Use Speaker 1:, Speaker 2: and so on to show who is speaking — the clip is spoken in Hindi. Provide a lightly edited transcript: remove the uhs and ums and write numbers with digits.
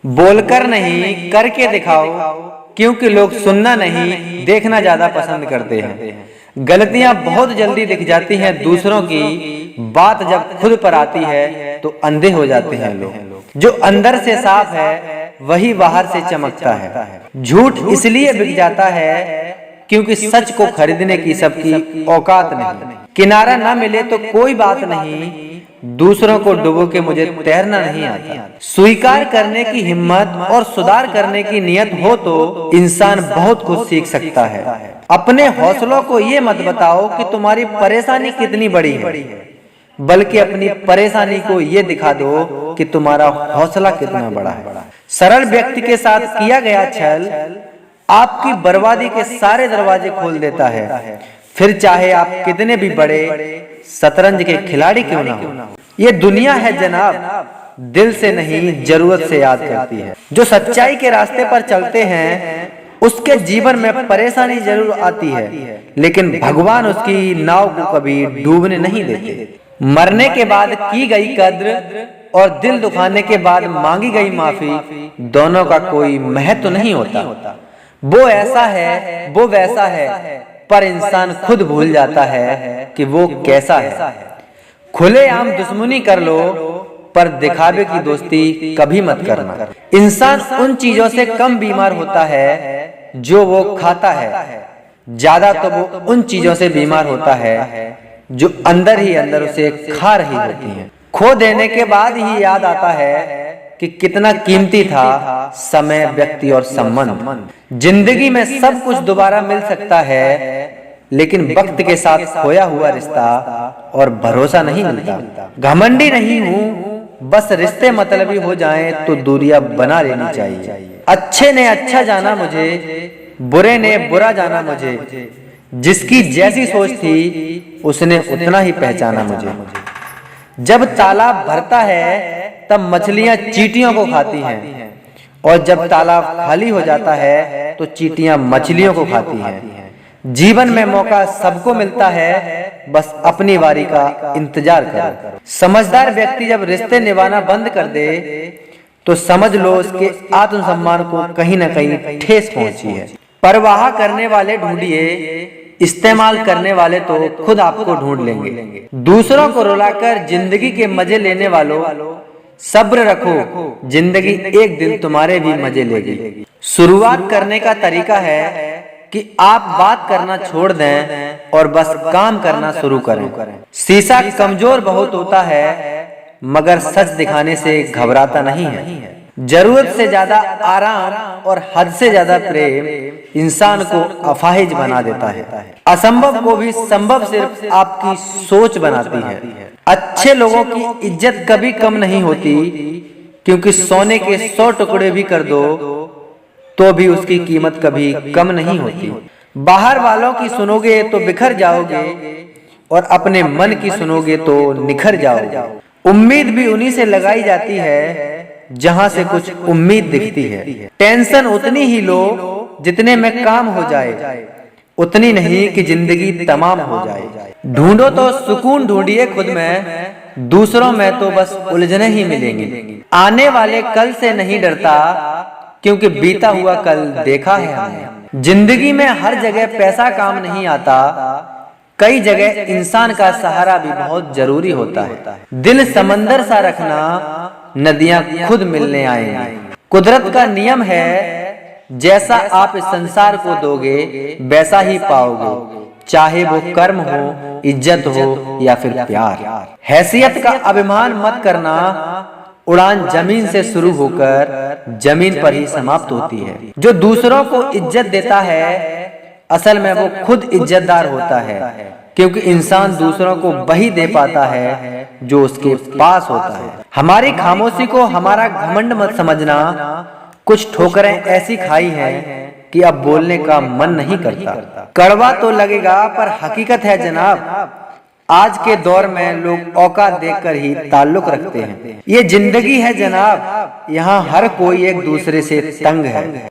Speaker 1: बोलकर नहीं करके दिखाओ, क्योंकि लोग सुनना नहीं देखना ज्यादा पसंद करते हैं। गलतियां बहुत जल्दी दिख जाती हैं दूसरों की, बात जब खुद पर आती है तो अंधे हो जाते हैं लोग। जो अंदर से साफ है वही बाहर से चमकता है। झूठ इसलिए बिक जाता है क्योंकि सच को खरीदने की सबकी औकात नहीं। किनारा ना मिले तो कोई बात नहीं, दूसरों को डुबो के मुझे तैरना नहीं आता। स्वीकार करने की हिम्मत और सुधार करने की नियत हो तो इंसान बहुत कुछ सीख सकता है। अपने हौसलों को ये मत बताओ कि तुम्हारी परेशानी कितनी बड़ी है, बल्कि अपनी परेशानी को ये दिखा दो कि तुम्हारा हौसला कितना बड़ा है। सरल व्यक्ति के साथ किया गया छल आपकी बर्बादी के सारे दरवाजे खोल देता है, फिर चाहे आप कितने भी बड़े शतरंज के खिलाड़ी क्यों ना हो। ये दुनिया है जनाब, दिल से नहीं जरूरत से याद करती है। जो सच्चाई के रास्ते पर चलते हैं उसके जीवन में परेशानी जरूर आती है, लेकिन भगवान उसकी नाव को कभी डूबने नहीं देते। मरने के बाद की गई कद्र और दिल दुखाने के बाद मांगी गई माफी, दोनों का कोई महत्व नहीं होता। वो ऐसा है, वो वैसा है, पर इंसान खुद भूल जाता है कि वो कैसा है। खुलेआम दुश्मनी कर लो, पर दिखावे की दोस्ती कभी मत करना। इंसान उन चीजों से कम बीमार होता है जो वो खाता है, ज्यादा तो वो उन चीजों से बीमार होता है जो अंदर ही अंदर उसे खा रही होती हैं। खो देने के बाद ही याद आता है कि कितना कीमती था समय, व्यक्ति और संबंध। जिंदगी में सब कुछ दोबारा मिल सकता है, लेकिन वक्त के साथ खोया हुआ रिश्ता और भरोसा नहीं मिलता। घमंडी नहीं हूँ, बस रिश्ते मतलबी हो जाएं तो दूरियां बना लेनी चाहिए। अच्छे ने अच्छा जाना मुझे, बुरे ने बुरा जाना मुझे, जिसकी जैसी सोच थी उसने उतना ही पहचाना मुझे। जब तालाब भरता है तब मछलियां चींटियों को खाती हैं, और जब तालाब खाली हो जाता है तो चींटियां मछलियों को खाती हैं। जीवन में मौका सबको मिलता है, बस अपनी बारी का इंतजार करो। समझदार व्यक्ति जब रिश्ते निभाना बंद कर दे तो समझ लो उसके आत्मसम्मान को कहीं ना कहीं ठेस पहुंची है। परवाह करने वाले ढूंढिए, इस्तेमाल करने वाले तो खुद आपको ढूंढ लेंगे। दूसरों को रुलाकर जिंदगी के मजे लेने वालों, सब्र रखो, जिंदगी एक दिन तुम्हारे भी मजे लेगी। शुरुआत करने का तरीका है कि आप बात करना छोड़ दें और बस काम करना शुरू करें। शीशा कमजोर बहुत होता है, मगर सच दिखाने से घबराता नहीं है। जरूरत से ज्यादा आराम और हद से ज्यादा प्रेम इंसान को अफाहिज बना देता है। असंभव को भी संभव सिर्फ आपकी सोच बनाती है। अच्छे लोगों की इज्जत कभी कम नहीं होती, क्योंकि सोने के 100 टुकड़े भी कर दो तो भी उसकी कीमत कभी कम नहीं होती। बाहर वालों की सुनोगे तो बिखर जाओगे, और अपने मन की सुनोगे तो निखर जाओगे। उम्मीद भी उन्हीं से लगाई जाती है जहां से कुछ उम्मीद दिखती है। टेंशन उतनी ही लो जितने में काम हो जाए, उतनी नहीं कि जिंदगी तमाम हो जाए। ढूंढो तो सुकून ढूंढिए खुद में, दूसरों में तो बस उलझने ही मिलेंगी। आने वाले कल से नहीं डरता, क्योंकि बीता हुआ कल देखा है हमने। जिंदगी में हर जगह पैसा काम नहीं आता, कई जगह इंसान का सहारा भी बहुत जरूरी होता है। दिल समंदर सा रखना, नदियां खुद मिलने आएंगी। कुदरत का नियम है, जैसा आप इस संसार को दोगे वैसा ही पाओगे, चाहे वो कर्म हो, इज्जत हो या फिर प्यार। हैसियत का अभिमान मत करना, उड़ान जमीन से शुरू होकर जमीन पर ही समाप्त होती है। जो दूसरों को इज्जत देता है असल में वो खुद इज्जतदार होता है, क्योंकि इंसान दूसरों को वही दे पाता है जो उसके पास होता है। हमारी खामोशी को हमारा घमंड मत समझना, कुछ ठोकरें ऐसी खाई हैं कि अब बोलने का मन नहीं करता। कड़वा तो लगेगा पर हकीकत है जनाब, आज के दौर में लोग औकात देखकर ही ताल्लुक रखते हैं। ये जिंदगी है जनाब, यहाँ हर कोई एक दूसरे से तंग है।